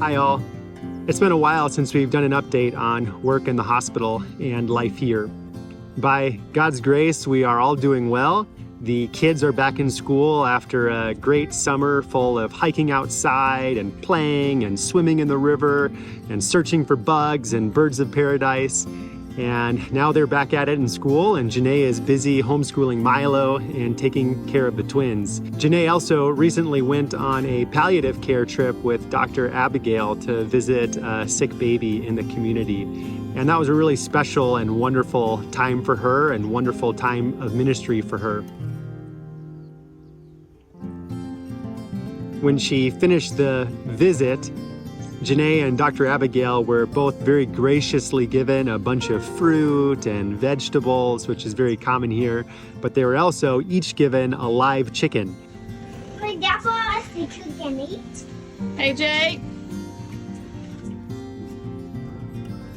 Hi all. It's been a while since we've done an update on work in the hospital and life here. By God's grace, we are all doing well. The kids are back in school after a great summer full of hiking outside and playing and swimming in the river and searching for bugs and birds of paradise. And now they're back at it in school, and Janae is busy homeschooling Milo and taking care of the twins. Janae also recently went on a palliative care trip with Dr. Abigail to visit a sick baby in the community. And that was a really special and wonderful time for her and wonderful time of ministry for her. When she finished the visit, Janae and Dr. Abigail were both very graciously given a bunch of fruit and vegetables, which is very common here, but they were also each given a live chicken. Wait, that's what I think you can eat. Hey, Jake.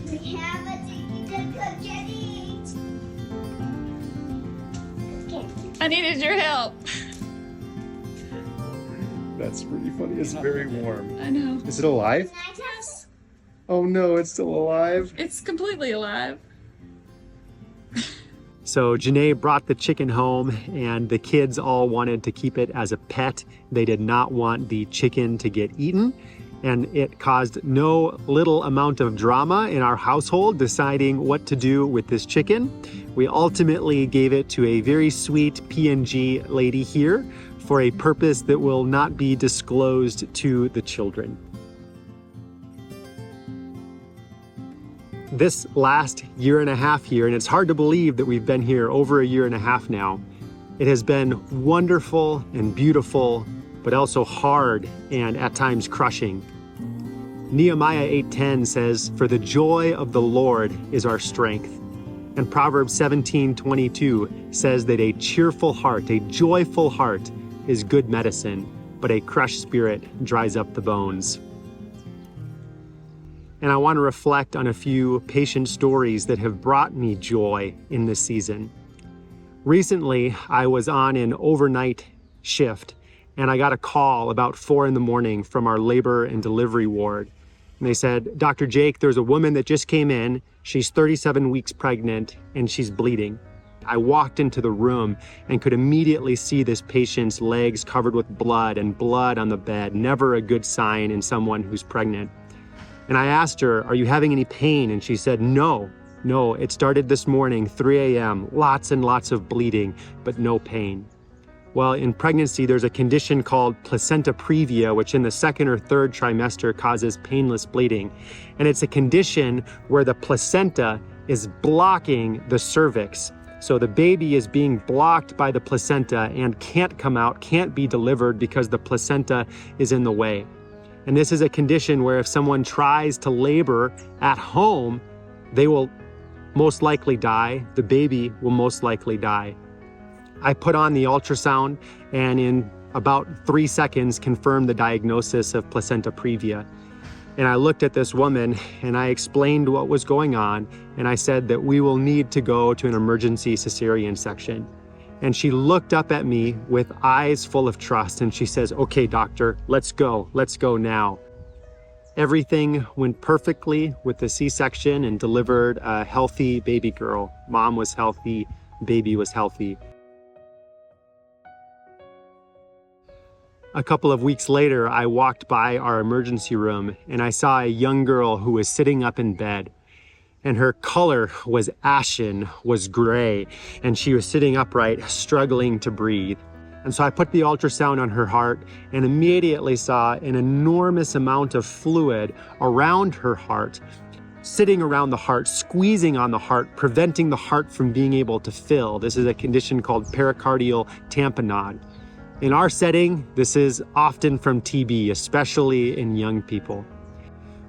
We have a chicken that can eat. Okay. I needed your help. That's pretty funny. It's very warm. I know. Is it alive? Meningitis? Oh no, it's still alive. It's completely alive. So Janae brought the chicken home, and the kids all wanted to keep it as a pet. They did not want the chicken to get eaten, and it caused no little amount of drama in our household deciding what to do with this chicken. We ultimately gave it to a very sweet P&G lady here for a purpose that will not be disclosed to the children. This last year and a half here, and it's hard to believe that we've been here over a year and a half now, it has been wonderful and beautiful, but also hard and at times crushing. Nehemiah 8:10 says, "For the joy of the Lord is our strength." And Proverbs 17:22 says that a cheerful heart, a joyful heart, is good medicine, but a crushed spirit dries up the bones. And I want to reflect on a few patient stories that have brought me joy in this season. Recently, I was on an overnight shift, and I got a call about 4 a.m. from our labor and delivery ward. And they said, "Dr. Jake, there's a woman that just came in. She's 37 weeks pregnant, and she's bleeding." I walked into the room and could immediately see this patient's legs covered with blood and blood on the bed, never a good sign in someone who's pregnant. And I asked her, "Are you having any pain?" And she said, No, it started this morning, 3 a.m., lots and lots of bleeding, but no pain. Well, in pregnancy, there's a condition called placenta previa, which in the 2nd or 3rd trimester causes painless bleeding. And it's a condition where the placenta is blocking the cervix. So the baby is being blocked by the placenta and can't come out, can't be delivered because the placenta is in the way. And this is a condition where if someone tries to labor at home, they will most likely die. The baby will most likely die. I put on the ultrasound and in about 3 seconds confirmed the diagnosis of placenta previa. And I looked at this woman and I explained what was going on, and I said that we will need to go to an emergency cesarean section. And she looked up at me with eyes full of trust and she says, "Okay, doctor, let's go now." Everything went perfectly with the C-section and delivered a healthy baby girl. Mom was healthy, baby was healthy. A couple of weeks later, I walked by our emergency room and I saw a young girl who was sitting up in bed, and her color was ashen, was gray, and she was sitting upright, struggling to breathe. And so I put the ultrasound on her heart and immediately saw an enormous amount of fluid around her heart, sitting around the heart, squeezing on the heart, preventing the heart from being able to fill. This is a condition called pericardial tamponade. In our setting, this is often from TB, especially in young people.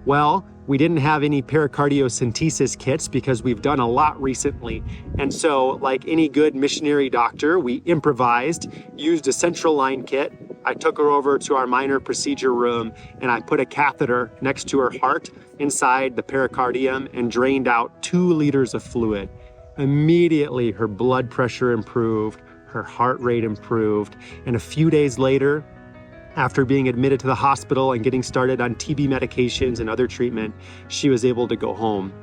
Well, we didn't have any pericardiocentesis kits because we've done a lot recently. And so, like any good missionary doctor, we improvised, used a central line kit. I took her over to our minor procedure room and I put a catheter next to her heart inside the pericardium and drained out 2 liters of fluid. Immediately, her blood pressure improved, her heart rate improved, and a few days later, After being admitted to the hospital and getting started on TB medications and other treatment, she was able to go home.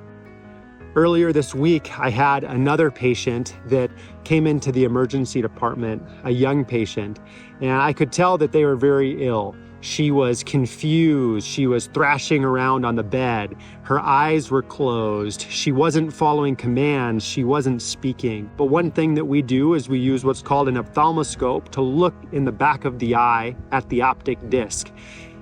Earlier this week, I had another patient that came into the emergency department, a young patient, and I could tell that they were very ill. She was confused. She was thrashing around on the bed. Her eyes were closed. She wasn't following commands. She wasn't speaking. But one thing that we do is we use what's called an ophthalmoscope to look in the back of the eye at the optic disc.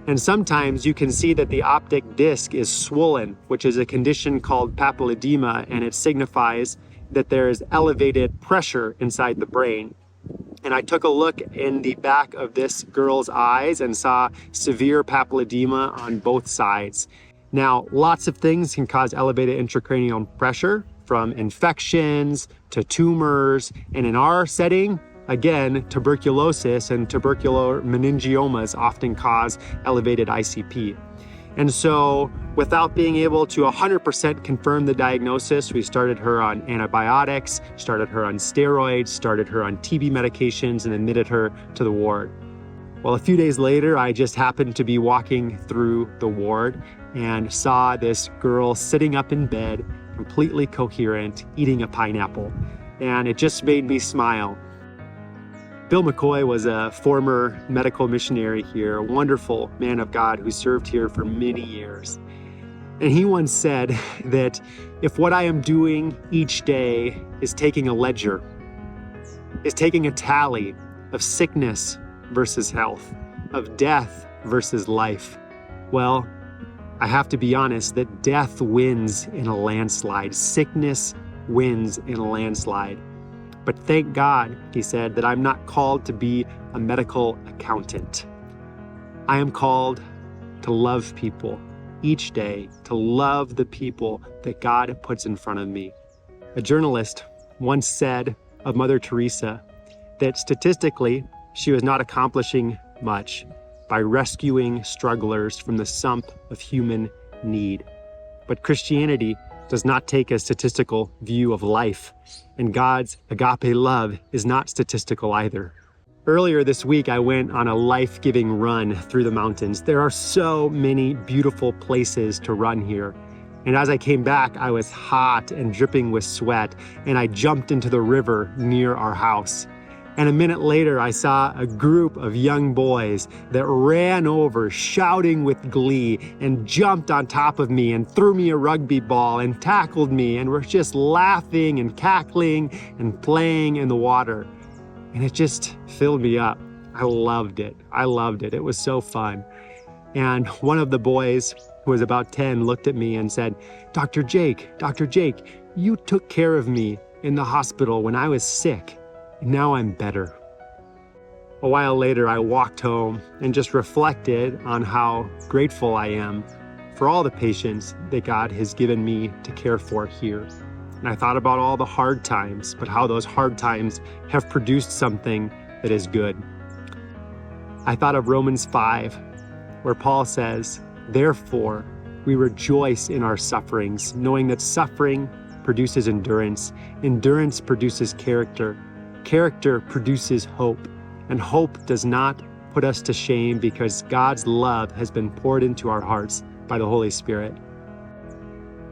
And sometimes you can see that the optic disc is swollen, which is a condition called papilledema, and it signifies that there is elevated pressure inside the brain. And I took a look in the back of this girl's eyes and saw severe papilledema on both sides. Now, lots of things can cause elevated intracranial pressure, from infections to tumors, and in our setting, again, tuberculosis and tubercular meningiomas often cause elevated ICP. And so, without being able to 100% confirm the diagnosis, we started her on antibiotics, started her on steroids, started her on TB medications, and admitted her to the ward. Well, a few days later, I just happened to be walking through the ward and saw this girl sitting up in bed, completely coherent, eating a pineapple. And it just made me smile. Bill McCoy was a former medical missionary here, a wonderful man of God who served here for many years. And he once said that if what I am doing each day is taking a ledger, is taking a tally of sickness versus health, of death versus life, well, I have to be honest that death wins in a landslide. Sickness wins in a landslide. But thank God, he said, that I'm not called to be a medical accountant. I am called to love people each day, to love the people that God puts in front of me. A journalist once said of Mother Teresa that statistically, she was not accomplishing much by rescuing strugglers from the sump of human need. But Christianity does not take a statistical view of life, and God's agape love is not statistical either. Earlier this week, I went on a life-giving run through the mountains. There are so many beautiful places to run here. And as I came back, I was hot and dripping with sweat, and I jumped into the river near our house. And a minute later, I saw a group of young boys that ran over, shouting with glee, and jumped on top of me and threw me a rugby ball and tackled me, and were just laughing and cackling and playing in the water. And it just filled me up. I loved it. It was so fun. And one of the boys, who was about 10, looked at me and said, Dr. Jake, you took care of me in the hospital when I was sick. Now I'm better. A while later, I walked home and just reflected on how grateful I am for all the patients that God has given me to care for here. And I thought about all the hard times, but how those hard times have produced something that is good. I thought of Romans 5, where Paul says, therefore, we rejoice in our sufferings, knowing that suffering produces endurance. Endurance produces character. Character produces hope, and hope does not put us to shame because God's love has been poured into our hearts by the Holy Spirit.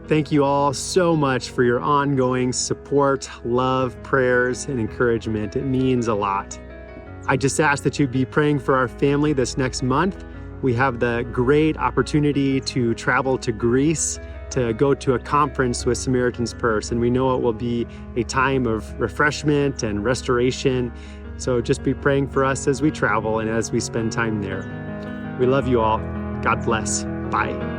Thank you all so much for your ongoing support, love, prayers, and encouragement. It means a lot. I just ask that you be praying for our family this next month. We have the great opportunity to travel to Greece to go to a conference with Samaritan's Purse, and we know it will be a time of refreshment and restoration. So just be praying for us as we travel and as we spend time there. We love you all. God bless. Bye.